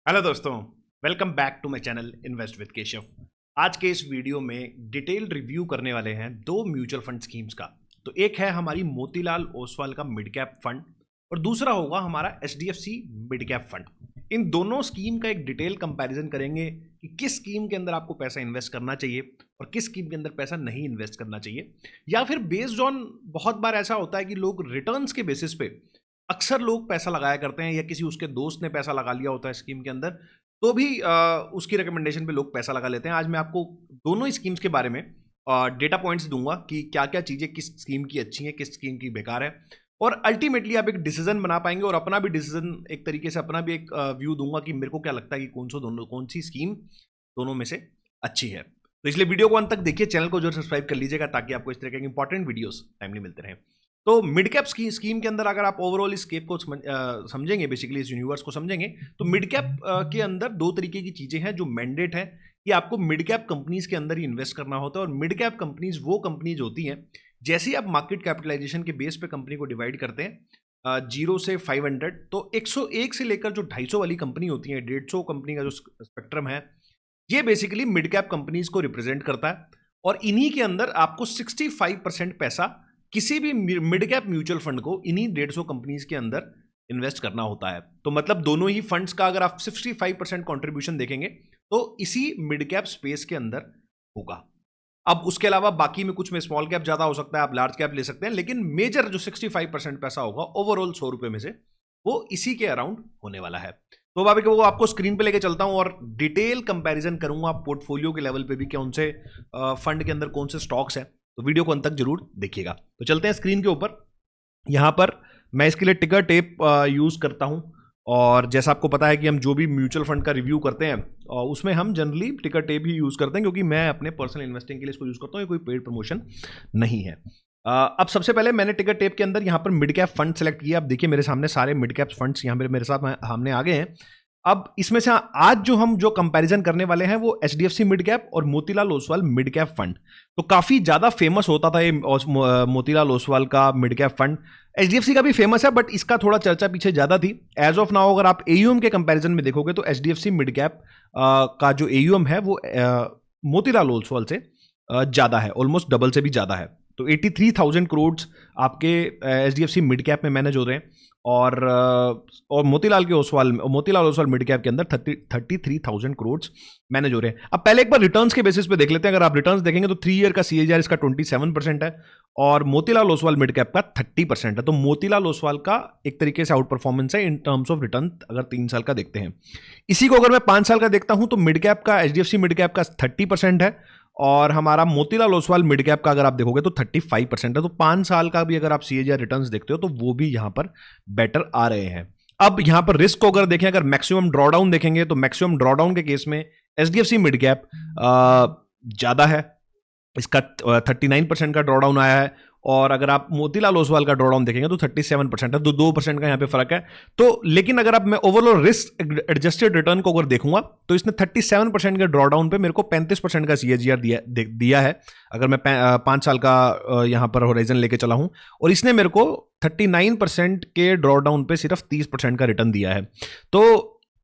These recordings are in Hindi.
हेलो दोस्तों, welcome back to my channel invest with Keshav. आज के इस वीडियो में डिटेल रिव्यू करने वाले हैं दो म्यूचुअल फंड स्कीम्स का। तो एक है हमारी मोतीलाल ओसवाल का मिड कैप फंड और दूसरा होगा हमारा एचडीएफसी मिड कैप फंड। इन दोनों स्कीम का एक डिटेल कंपैरिजन करेंगे कि किस स्कीम के अंदर आपको पैसा इन्वेस्ट करना चाहिए और किस स्कीम के अंदर पैसा नहीं इन्वेस्ट करना चाहिए, या फिर बेस्ड ऑन बहुत बार ऐसा होता है कि लोग रिटर्न्स के बेसिस पे अक्सर लोग पैसा लगाया करते हैं या किसी उसके दोस्त ने पैसा लगा लिया होता है स्कीम के अंदर, तो भी उसकी रिकमेंडेशन पे लोग पैसा लगा लेते हैं। आज मैं आपको दोनों स्कीम्स के बारे में डेटा पॉइंट्स दूंगा कि क्या क्या चीज़ें किस स्कीम की अच्छी हैं, किस स्कीम की बेकार है, और अल्टीमेटली आप एक डिसीजन बना पाएंगे और अपना भी डिसीजन एक तरीके से अपना भी एक व्यू दूंगा कि मेरे को क्या लगता है कि कौन सी स्कीम दोनों में से अच्छी है। तो इसलिए वीडियो को अंत तक देखिए, चैनल को जरूर सब्सक्राइब कर लीजिएगा ताकि आपको इस तरह के इंपॉर्टेंट वीडियोस टाइमली मिलते रहें। तो मिड कैप स्कीम के अंदर अगर आप ओवरऑल इस स्केप को समझेंगे, बेसिकली इस यूनिवर्स को समझेंगे, तो मिड कैप के अंदर दो तरीके की चीजें हैं जो मैंडेट है कि आपको मिड कैप कंपनीज के अंदर ही इन्वेस्ट करना होता है। और मिड कैप कंपनीज वो कंपनीज होती हैं, जैसे ही आप मार्केट कैपिटलाइजेशन के बेस पे कंपनी को डिवाइड करते हैं 0 से 500, तो 101 से लेकर जो 250 वाली कंपनी होती है, 150 कंपनी का जो स्पेक्ट्रम है, ये बेसिकली मिड कैप कंपनीज को रिप्रेजेंट करता है। और इन्हीं के अंदर आपको 65% पैसा किसी भी मिड कैप म्यूचुअल फंड को इन्हीं 150 कंपनीज के अंदर इन्वेस्ट करना होता है। तो मतलब दोनों ही फंड्स का अगर आप 65% कंट्रीब्यूशन देखेंगे तो इसी मिड कैप स्पेस के अंदर होगा। अब उसके अलावा बाकी में कुछ में स्मॉल कैप ज्यादा हो सकता है, आप लार्ज कैप ले सकते हैं, लेकिन मेजर जो 65% पैसा होगा ओवरऑल 100 रुपए में से, वो इसी के अराउंड होने वाला है। तो अभी वो आपको स्क्रीन पे लेके चलता हूं और डिटेल कंपैरिजन करूंगा पोर्टफोलियो के लेवल पे भी, कौन से फंड के अंदर कौन से स्टॉक्स हैं। तो वीडियो को अंत तक जरूर देखिएगा। तो चलते हैं स्क्रीन के ऊपर। यहां पर मैं इसके लिए टिकर टेप यूज करता हूं, और जैसा आपको पता है कि हम जो भी म्यूचुअल फंड का रिव्यू करते हैं उसमें हम जनरली टिकर टेप ही यूज करते हैं, क्योंकि मैं अपने पर्सनल इन्वेस्टिंग के लिए इसको यूज करता हूं, ये कोई पेड प्रमोशन नहीं है। अब सबसे पहले मैंने टिकर टेप के अंदर यहां पर मिड कैप फंड सेलेक्ट किया। अब देखिए मेरे सामने सारे मिड कैप फंड्स यहां मेरे साथ सामने आ गए हैं। अब इसमें से आज हम जो कंपैरिजन करने वाले हैं वो एचडीएफसी मिड कैप और Motilal Oswal mid cap fund. तो काफी ज्यादा फेमस होता था ये मोतीलाल ओसवाल का मिड कैप फंड। एचडीएफसी का भी फेमस है, बट इसका थोड़ा चर्चा पीछे ज्यादा थी। एज ऑफ नाउ अगर आप एयूएम के कंपैरिजन में देखोगे तो एचडीएफसी मिड कैप का जो एयूएम है वो मोतीलाल ओसवाल से ज्यादा है, ऑलमोस्ट डबल से भी ज्यादा है। तो 83,000 करोड़ आपके एचडीएफसी मिड कैप में मैनेज हो रहे हैं, और मोतीलाल ओसवाल मिड कैप के अंदर 33,000 करोड़ मैनेज हो रहे हैं। अब पहले एक बार रिटर्न्स के बेसिस पे देख लेते हैं। अगर आप रिटर्न्स देखेंगे तो 3 ईयर का सीएजीआर इसका 27% है और मोतीलाल ओसवाल मिड कैप का 30% है। तो मोतीलाल ओसवाल का एक तरीके से आउट परफॉर्मेंस है इन टर्म्स ऑफ रिटर्न, अगर 3 साल का देखते हैं। इसी को अगर मैं 5 साल का देखता हूं तो मिड कैप का, एचडीएफसी मिड कैप का 30% है, और हमारा मोतीलाल ओसवाल मिड कैप का अगर आप देखोगे तो 35% है। तो 5 साल का भी अगर आप सीएजीआर रिटर्न्स देखते हो तो वो भी यहां पर बेटर आ रहे हैं। अब यहां पर रिस्क को अगर देखें, अगर मैक्सिमम ड्रॉडाउन देखेंगे तो मैक्सिमम ड्रॉडाउन के केस में एचडीएफसी मिड कैप ज्यादा है, इसका 39% का ड्रॉडाउन आया है। और अगर आप मोतीलाल ओसवाल का ड्रॉडाउन देखेंगे तो 37% है, तो 2% का यहां पे फर्क है। तो लेकिन अगर आप मैं ओवरऑल रिस्क एडजस्टेड रिटर्न को अगर देखूंगा तो इसने 37% के ड्रॉडाउन पे मेरे को 35% का सीएजीआर दिया है, अगर मैं 5 साल का यहां पर होराइजन लेके चला हूं, और इसने मेरे को 39% के ड्रॉडाउन पे सिर्फ 30% का रिटर्न दिया है। तो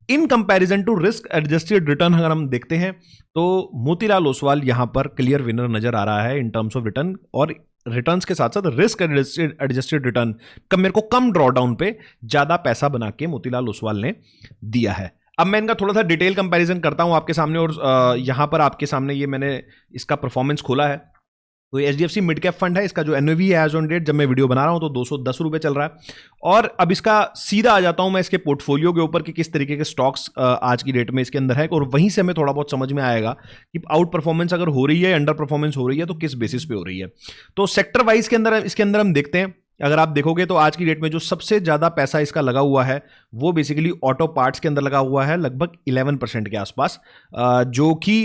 in comparison to risk adjusted return अगर हम देखते हैं तो मोतीलाल ओसवाल यहां पर क्लियर विनर नजर आ रहा है इन टर्म्स ऑफ रिटर्न, और रिटर्न्स के साथ साथ रिस्क एडजस्टेड रिटर्न का मेरे को कम ड्रॉडाउन पे ज्यादा पैसा बना के मोतीलाल ओसवाल ने दिया है। अब मैं इनका थोड़ा सा डिटेल कंपैरिजन करता हूं आपके सामने, और यहां पर आपके सामने ये मैंने इसका परफॉर्मेंस खोला है। तो एचडीएफसी मिड कैप फंड है, इसका जो एनओवी है एज ऑन डेट जब मैं वीडियो बना रहा हूं तो 210 रुपए चल रहा है। और अब इसका सीधा आ जाता हूं मैं इसके पोर्टफोलियो के ऊपर कि किस तरीके के स्टॉक्स आज की डेट में इसके अंदर है, और वहीं से हमें थोड़ा बहुत समझ में आएगा कि आउट परफॉर्मेंस अगर हो रही है, अंडर परफॉर्मेंस हो रही है, तो किस बेसिस पे हो रही है। तो सेक्टर वाइज के अंदर इसके अंदर हम देखते हैं। अगर आप देखोगे तो आज की डेट में जो सबसे ज्यादा पैसा इसका लगा हुआ है वो बेसिकली ऑटो पार्ट्स के अंदर लगा हुआ है, लगभग 11% के आसपास, जो कि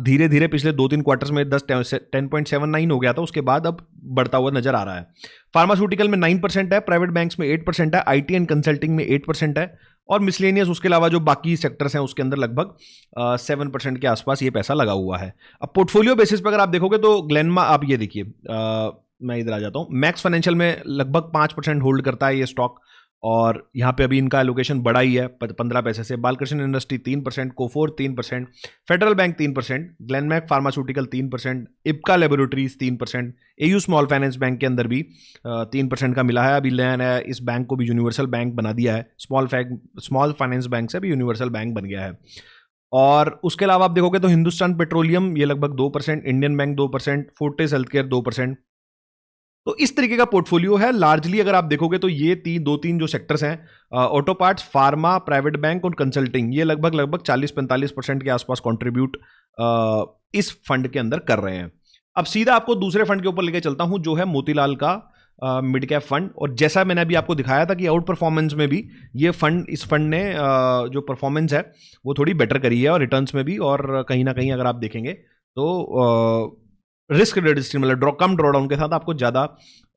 धीरे धीरे पिछले 2-3 क्वार्टर्स में 10.79 हो गया था, उसके बाद अब बढ़ता हुआ नजर आ रहा है। फार्मास्यूटिकल में 9% है, प्राइवेट बैंक्स में 8% है, आईटी एंड कंसल्टिंग में 8% है, और मिसलेनियस उसके अलावा जो बाकी सेक्टर्स हैं उसके अंदर लगभग 7% के आसपास ये पैसा लगा हुआ है। अब पोर्टफोलियो बेसिस पर अगर आप देखोगे तो ग्लेनमा, आप ये देखिए, मैं इधर आ जाता हूं, मैक्स फाइनेंशियल में लगभग 5% होल्ड करता है ये स्टॉक, और यहाँ पे अभी इनका एलोकेशन बढ़ा ही है 15 पैसे से। Balkrishna industry 3%, Coforge 3%, federal bank 3%, Glenmark pharmaceutical 3%, Ipca laboratories 3%, AU small finance bank के अंदर भी 3% का मिला है। अभी नया नया इस बैंक को भी यूनिवर्सल बैंक बना दिया है, स्मॉल फाइनेंस बैंक से अभी यूनिवर्सल बैंक बन गया है। और उसके अलावा आप देखोगे तो हिंदुस्तान पेट्रोलियम ये लगभग 2%, इंडियन बैंक 2%, फोर्टिस हेल्थकेयर 2%। तो इस तरीके का पोर्टफोलियो है लार्जली। अगर आप देखोगे तो ये दो तीन जो सेक्टर्स हैं, auto parts, pharma, private bank और कंसल्टिंग, ये लगभग 40-45% के आसपास कंट्रीब्यूट इस फंड के अंदर कर रहे हैं। अब सीधा आपको दूसरे फंड के ऊपर लेके चलता हूं, जो है मोतीलाल का मिड कैप फंड। और जैसा मैंने अभी आपको दिखाया था कि आउट परफॉर्मेंस में भी इस फंड ने जो परफॉर्मेंस है वो थोड़ी बेटर करी है, और रिटर्न्स में भी, और कहीं ना कहीं अगर आप देखेंगे तो रिस्क रजिस्ट्री मतलब कम ड्रॉडाउन के साथ आपको ज्यादा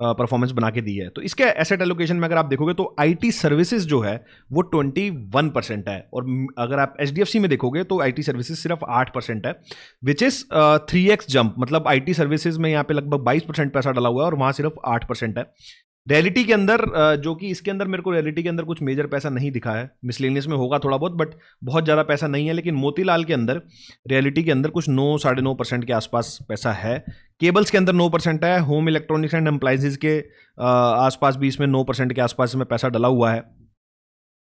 परफॉर्मेंस बना के दी है। तो इसके एसेट एलोकेशन में अगर आप देखोगे तो आईटी सर्विसेज जो है वो 21% है, और अगर आप एचडीएफसी में देखोगे तो आईटी सर्विसेज सिर्फ 8% है, विच इज 3x जंप। मतलब आईटी सर्विसेज में यहाँ पे लगभग 22% पैसा डला हुआ है और वहां सिर्फ 8% है। रियलिटी के अंदर जो कि इसके अंदर मेरे को रियलिटी के अंदर कुछ मेजर पैसा नहीं दिखा है, मिसलेनियस में होगा थोड़ा बहुत, बट बहुत ज़्यादा पैसा नहीं है। लेकिन मोतीलाल के अंदर, रियलिटी के अंदर कुछ 9-9.5% के आसपास पैसा है। केबल्स के अंदर 9% है। होम इलेक्ट्रॉनिक्स एंड एम्प्लाइजेज के आसपास भी इसमें 9% के आसपास में पैसा डला हुआ है।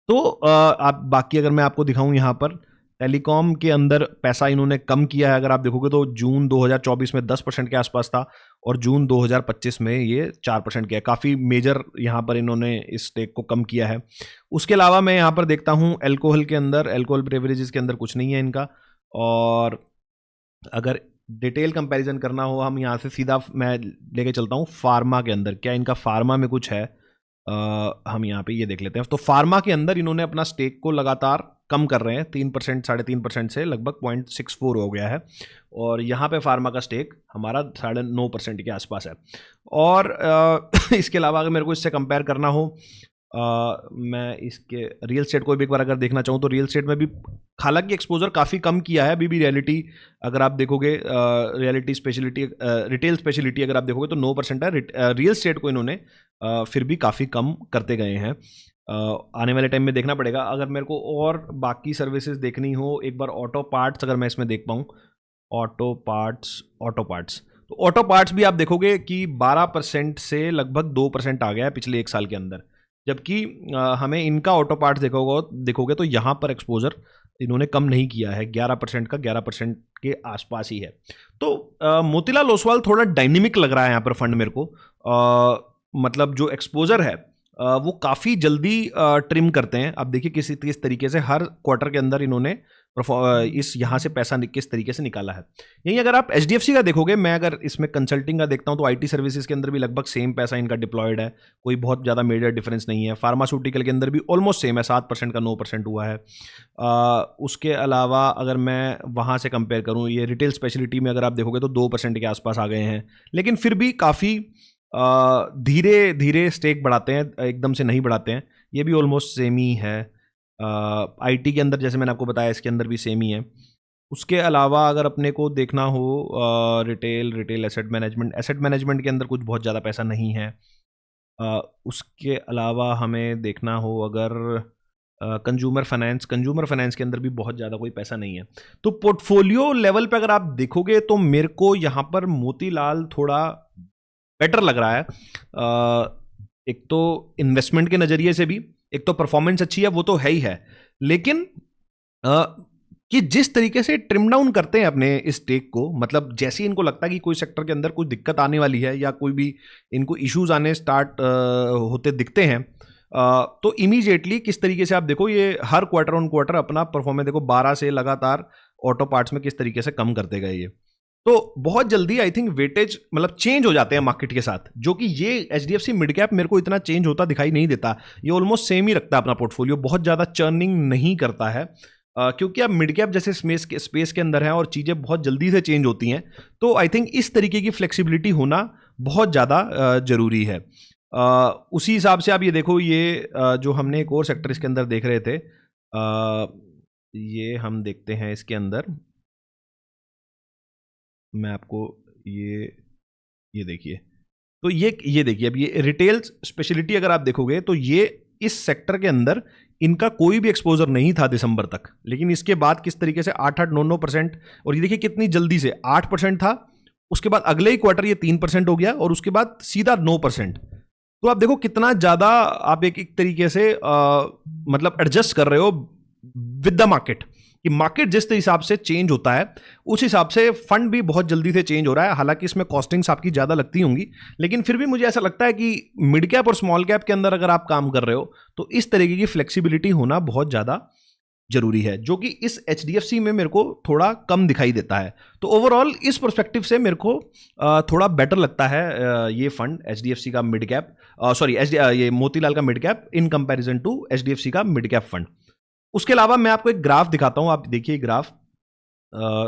तो आप बाकी अगर मैं आपको दिखाऊं यहाँ पर टेलीकॉम के अंदर पैसा इन्होंने कम किया है। अगर आप देखोगे तो जून 2024 में 10% के आसपास था, और जून 2025 में ये 4% किया है। काफ़ी मेजर यहाँ पर इन्होंने इस स्टेक को कम किया है। उसके अलावा मैं यहाँ पर देखता हूँ अल्कोहल के अंदर, अल्कोहल बेवरेजेस के अंदर कुछ नहीं है इनका। और अगर डिटेल कंपैरिजन करना हो, हम यहाँ से सीधा मैं लेके चलता हूँ फार्मा के अंदर। क्या इनका फार्मा में कुछ है? हम यहाँ पे ये देख लेते हैं। तो फार्मा के अंदर इन्होंने अपना स्टेक को लगातार कम कर रहे हैं, 3%, 3.5% से लगभग 0.64 हो गया है। और यहाँ पे फार्मा का स्टेक हमारा 9.5% के आसपास है। और इसके अलावा अगर मेरे को इससे कंपेयर करना हो, मैं इसके रियल स्टेट को भी एक बार अगर देखना चाहूँ तो रियल स्टेट में भी हालांकि एक्सपोजर काफ़ी कम किया है। अभी भी रियलिटी अगर आप देखोगे, रियलिटी स्पेशलिटी, रिटेल स्पेशलिटी अगर आप देखोगे तो 9% है। रियल स्टेट को इन्होंने फिर भी काफ़ी कम करते गए हैं। आने वाले टाइम में देखना पड़ेगा। अगर मेरे को और बाकी सर्विसेज देखनी हो, एक बार ऑटो पार्ट्स अगर मैं इसमें देख पाऊँ, ऑटो पार्ट्स तो ऑटो पार्ट्स भी आप देखोगे कि 12% से लगभग 2% आ गया है पिछले एक साल के अंदर। जबकि हमें इनका ऑटो पार्ट्स देखोगे तो यहाँ पर एक्सपोजर इन्होंने कम नहीं किया है, 11% का 11% के आसपास ही है। तो मोतीलाल ओसवाल थोड़ा डायनेमिक लग रहा है यहाँ पर फंड मेरे को। मतलब जो एक्सपोजर है वो काफ़ी जल्दी ट्रिम करते हैं। अब देखिए किस तरीके से हर क्वार्टर के अंदर इन्होंने इस यहाँ से पैसा किस तरीके से निकाला है। यही अगर आप एचडीएफसी का देखोगे, मैं अगर इसमें कंसल्टिंग का देखता हूँ तो आईटी सर्विसेज के अंदर भी लगभग सेम पैसा इनका डिप्लॉयड है, कोई बहुत ज़्यादा मेजर डिफरेंस नहीं है। फार्मास्यूटिकल के अंदर भी ऑलमोस्ट सेम है, 7% का 9% हुआ है। उसके अलावा अगर मैं वहाँ से कंपेयर करूँ, ये रिटेल स्पेशलिटी में अगर आप देखोगे तो 2% के आसपास आ गए हैं। लेकिन फिर भी काफ़ी धीरे धीरे स्टेक बढ़ाते हैं, एकदम से नहीं बढ़ाते हैं। ये भी ऑलमोस्ट सेम ही है। आईटी के अंदर जैसे मैंने आपको बताया, इसके अंदर भी सेम ही है। उसके अलावा अगर अपने को देखना हो रिटेल एसेट मैनेजमेंट के अंदर कुछ बहुत ज़्यादा पैसा नहीं है। उसके अलावा हमें देखना हो अगर कंज्यूमर फाइनेंस के अंदर भी बहुत ज़्यादा कोई पैसा नहीं है। तो पोर्टफोलियो लेवल पे अगर आप देखोगे तो मेरे को यहाँ पर मोतीलाल थोड़ा बेटर लग रहा है। एक तो इन्वेस्टमेंट के नज़रिए से भी, एक तो परफॉर्मेंस अच्छी है, वो तो है ही है। लेकिन कि जिस तरीके से ट्रिम डाउन करते हैं अपने इस स्टेक को, मतलब जैसे ही इनको लगता है कि कोई सेक्टर के अंदर कुछ दिक्कत आने वाली है या कोई भी इनको इश्यूज आने स्टार्ट होते दिखते हैं, तो इमीडिएटली किस तरीके से आप देखो ये हर क्वार्टर ऑन क्वार्टर अपना परफॉर्मेंस देखो 12 से लगातार ऑटो पार्ट्स में किस तरीके से कम करते गए ये। तो बहुत जल्दी आई थिंक वेटेज मतलब चेंज हो जाते हैं मार्केट के साथ, जो कि ये एचडीएफसी मिड कैप मेरे को इतना चेंज होता दिखाई नहीं देता। ये ऑलमोस्ट सेम ही रखता है अपना पोर्टफोलियो, बहुत ज़्यादा चर्निंग नहीं करता है। क्योंकि आप मिड कैप जैसे स्पेस के अंदर हैं और चीज़ें बहुत जल्दी से चेंज होती हैं, तो आई थिंक इस तरीके की फ्लेक्सिबिलिटी होना बहुत ज़्यादा ज़रूरी है। उसी हिसाब से आप ये देखो, ये जो हमने एक और सेक्टर इसके अंदर देख रहे थे, ये हम देखते हैं इसके अंदर, मैं आपको ये देखिए, तो ये देखिए अब ये रिटेल स्पेशलिटी अगर आप देखोगे तो ये इस सेक्टर के अंदर इनका कोई भी एक्सपोजर नहीं था दिसंबर तक, लेकिन इसके बाद किस तरीके से 8-9%, और ये देखिए कितनी जल्दी से 8% था, उसके बाद अगले ही क्वार्टर ये 3% हो गया और उसके बाद सीधा 9%। तो आप देखो कितना ज्यादा आप एक तरीके से मतलब एडजस्ट कर रहे हो विद द मार्केट, कि मार्केट जिस हिसाब से चेंज होता है उस हिसाब से फंड भी बहुत जल्दी से चेंज हो रहा है। हालांकि इसमें कॉस्टिंग्स आपकी ज़्यादा लगती होंगी, लेकिन फिर भी मुझे ऐसा लगता है कि मिड कैप और स्मॉल कैप के अंदर अगर आप काम कर रहे हो तो इस तरीके की फ्लेक्सिबिलिटी होना बहुत ज़्यादा जरूरी है, जो कि इस HDFC में मेरे को थोड़ा कम दिखाई देता है। तो ओवरऑल इस पर्सपेक्टिव से मेरे को थोड़ा बेटर लगता है ये फंड HDFC का मिड कैप, सॉरी ये मोतीलाल का mid cap in comparison to HDFC का मिड कैप फंड। उसके अलावा मैं आपको एक ग्राफ दिखाता हूं, आप देखिए ग्राफ।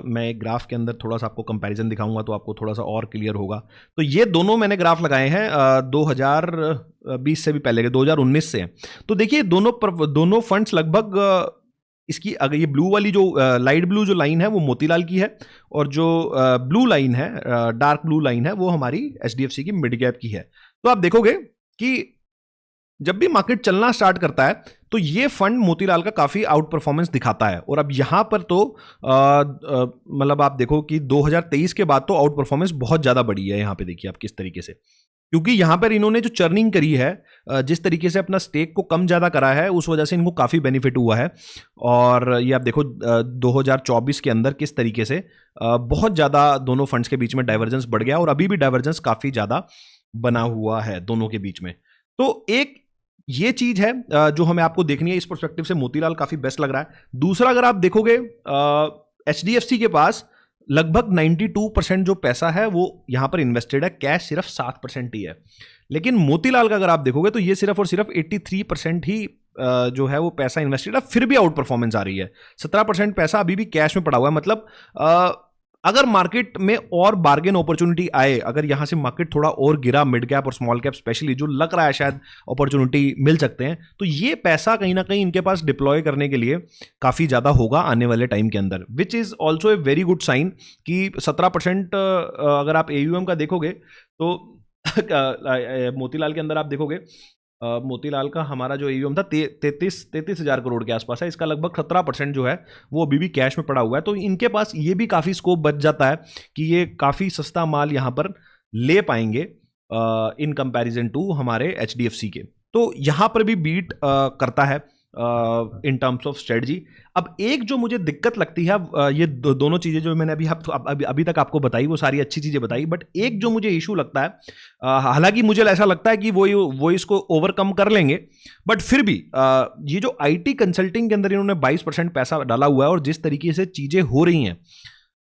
मैं एक ग्राफ के अंदर थोड़ा सा आपको कंपैरिजन दिखाऊंगा तो आपको थोड़ा सा और क्लियर होगा। तो ये दोनों मैंने ग्राफ लगाए हैं 2020 से भी पहले के 2019 से। तो देखिए दोनों फंड्स लगभग इसकी अगर ये ब्लू वाली जो लाइट ब्लू जो लाइन है वो मोतीलाल की है, और जो ब्लू लाइन है डार्क ब्लू लाइन है वो हमारी HDFC की मिड कैप की है। तो आप देखोगे कि जब भी मार्केट चलना स्टार्ट करता है तो ये फंड मोतीलाल का काफी आउट परफॉर्मेंस दिखाता है। और अब यहां पर तो मतलब आप देखो कि 2023 के बाद तो आउट परफॉर्मेंस बहुत ज्यादा बढ़ी है। यहां पे देखिए आप किस तरीके से, क्योंकि यहां पर इन्होंने जो चर्निंग करी है, जिस तरीके से अपना स्टेक को कम ज्यादा करा है, उस वजह से इनको काफी बेनिफिट हुआ है। और ये आप देखो 2024 के अंदर किस तरीके से बहुत ज्यादा दोनों फंड्स के बीच में डाइवर्जेंस बढ़ गया, और अभी भी डाइवर्जेंस काफी ज्यादा बना हुआ है दोनों के बीच में। तो एक ये चीज है जो हमें आपको देखनी है। इस पर्सपेक्टिव से मोतीलाल काफी बेस्ट लग रहा है। दूसरा, अगर आप देखोगे HDFC के पास लगभग 92% जो पैसा है वो यहां पर इन्वेस्टेड है, कैश सिर्फ 7% ही है। लेकिन मोतीलाल का अगर आप देखोगे तो ये सिर्फ और सिर्फ 83% ही जो है वो पैसा इन्वेस्टेड है, फिर भी आउट परफॉर्मेंस आ रही है। 17% पैसा अभी भी कैश में पड़ा हुआ है। मतलब अगर मार्केट में और बार्गेन अपॉर्चुनिटी आए, अगर यहां से मार्केट थोड़ा और गिरा, मिड कैप और स्मॉल कैप स्पेशली जो लग रहा है शायद अपॉर्चुनिटी मिल सकते हैं, तो ये पैसा कहीं ना कहीं इनके पास डिप्लॉय करने के लिए काफी ज्यादा होगा आने वाले टाइम के अंदर, which is also a very good sign कि 17% अगर आप AUM का देखोगे तो मोतीलाल के अंदर आप देखोगे मोतीलाल का हमारा जो AUM था 33 हजार करोड़ के आसपास है, इसका लगभग 17% जो है वो अभी भी कैश में पड़ा हुआ है। तो इनके पास ये भी काफ़ी स्कोप बच जाता है कि ये काफ़ी सस्ता माल यहाँ पर ले पाएंगे इन कंपैरिजन टू हमारे HDFC के। तो यहाँ पर भी बीट करता है इन टर्म्स ऑफ स्ट्रेटजी। अब एक जो मुझे दिक्कत लगती है, ये दोनों चीजें जो मैंने अभी तक आपको बताई वो सारी अच्छी चीजें बताई, बट एक जो मुझे इशू लगता है, हालांकि मुझे ऐसा लगता है कि वो इसको ओवरकम कर लेंगे, बट फिर भी ये जो IT कंसल्टिंग के अंदर इन्होंने 22% पैसा डाला हुआ है, और जिस तरीके से चीजें हो रही हैं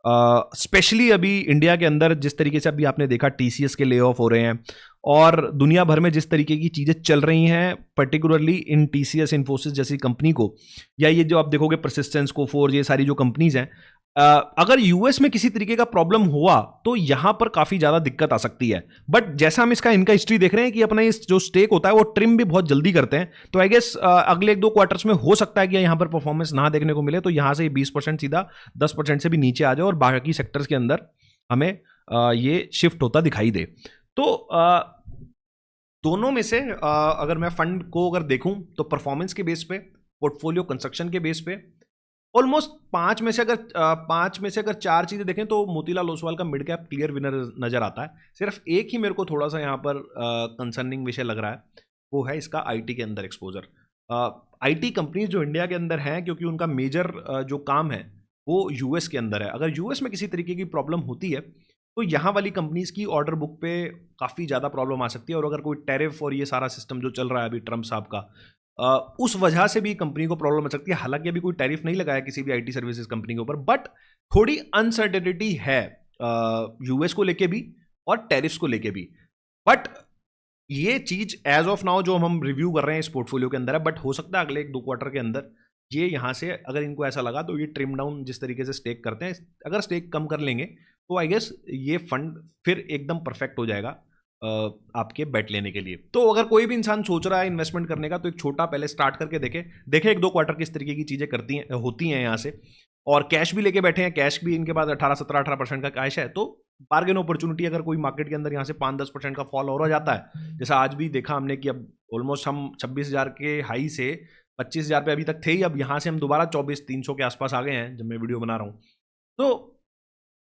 स्पेशली अभी इंडिया के अंदर, जिस तरीके से अभी आपने देखा TCS के ले ऑफ हो रहे हैं, और दुनिया भर में जिस तरीके की चीजें चल रही हैं, पर्टिकुलरली इन TCS इन्फोसिस जैसी कंपनी को, या ये जो आप देखोगे परसिस्टेंस कोफोर्ज, ये सारी जो कंपनीज हैं, अगर US में किसी तरीके का प्रॉब्लम हुआ तो यहां पर काफी ज्यादा दिक्कत आ सकती है। बट जैसा हम इनका हिस्ट्री देख रहे हैं कि अपना इस जो स्टेक होता है वो ट्रिम भी बहुत जल्दी करते हैं, तो आई गेस अगले 1-2 क्वार्टर्स में हो सकता है कि यहां पर परफॉर्मेंस ना देखने को मिले, तो यहां से 20% सीधा 10% से भी नीचे आ जाए और बाकी सेक्टर्स के अंदर हमें ये शिफ्ट होता दिखाई दे। तो दोनों में से अगर मैं फंड को अगर देखूं तो परफॉर्मेंस के बेस पे, पोर्टफोलियो कंस्ट्रक्शन के बेस पे, ऑलमोस्ट 5 में से अगर 4 चीजें देखें तो मोतीलाल ओसवाल का मिड कैप क्लियर विनर नजर आता है। सिर्फ एक ही मेरे को थोड़ा सा यहाँ पर कंसर्निंग विषय लग रहा है, वो है इसका IT के अंदर एक्सपोजर। IT कंपनीज जो इंडिया के अंदर हैं, क्योंकि उनका मेजर जो काम है वो US के अंदर है, अगर US में किसी तरीके की प्रॉब्लम होती है तो यहाँ वाली कंपनीज की ऑर्डर बुक पे काफ़ी ज़्यादा प्रॉब्लम आ सकती है। और अगर कोई टैरिफ और ये सारा सिस्टम जो चल रहा है अभी ट्रम्प साहब का, उस वजह से भी कंपनी को प्रॉब्लम आ सकती है। हालांकि अभी कोई टैरिफ नहीं लगाया किसी भी IT सर्विसेज कंपनी के ऊपर, बट थोड़ी अनसर्टेनिटी है US को लेके भी और टैरिफ्स को लेके भी। बट ये चीज एज ऑफ नाउ जो हम रिव्यू कर रहे हैं इस पोर्टफोलियो के अंदर है, बट हो सकता है अगले 1-2 क्वार्टर के अंदर ये यहाँ से अगर इनको ऐसा लगा तो ये ट्रिम डाउन जिस तरीके से स्टेक करते हैं, अगर स्टेक कम कर लेंगे तो आई गेस ये फंड फिर एकदम परफेक्ट हो जाएगा आपके बेट लेने के लिए। तो अगर कोई भी इंसान सोच रहा है इन्वेस्टमेंट करने का तो एक छोटा पहले स्टार्ट करके देखे 1-2 क्वार्टर किस तरीके की चीजें होती हैं यहाँ से, और कैश भी लेके बैठे हैं, कैश भी इनके पास 18-17-18% का कैश है, तो बार्गेन अपॉर्चुनिटी अगर कोई मार्केट के अंदर यहाँ से 5-10% का फॉल हो जाता है, जैसा आज भी देखा हमने कि अब ऑलमोस्ट हम 26,000 के हाई से 25,000 पे अभी तक थे ही, अब यहाँ से हम दोबारा 24,300 के आसपास आ गए हैं जब मैं वीडियो बना रहा हूँ। तो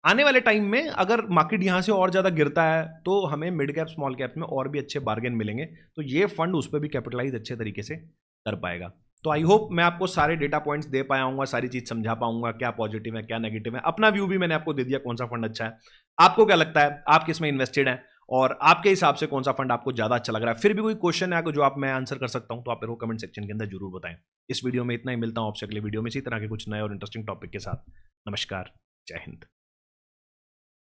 आने वाले टाइम में अगर मार्केट यहाँ से और ज़्यादा गिरता है तो हमें मिड कैप स्मॉल कैप में और भी अच्छे बार्गेन मिलेंगे, तो ये फंड उस पर भी कैपिटलाइज अच्छे तरीके से कर पाएगा। तो आई होप मैं आपको सारे डेटा पॉइंट्स दे पाया हूँ, सारी चीज समझा पाऊंगा, क्या पॉजिटिव है क्या नेगेटिव है, अपना व्यू भी मैंने आपको दे दिया कौन सा फंड अच्छा है। आपको क्या लगता है, आप किस में इन्वेस्टेड हैं और आपके हिसाब से कौन सा फंड आपको ज्यादा अच्छा लग रहा है? फिर भी कोई क्वेश्चन है जो आप मैं आंसर कर सकता हूं तो आप मेरे को कमेंट सेक्शन के अंदर जरूर बताएं। इस वीडियो में इतना ही, मिलता हूं आपसे अगले वीडियो में इसी तरह के कुछ नए और इंटरेस्टिंग टॉपिक के साथ। नमस्कार, जय हिंद।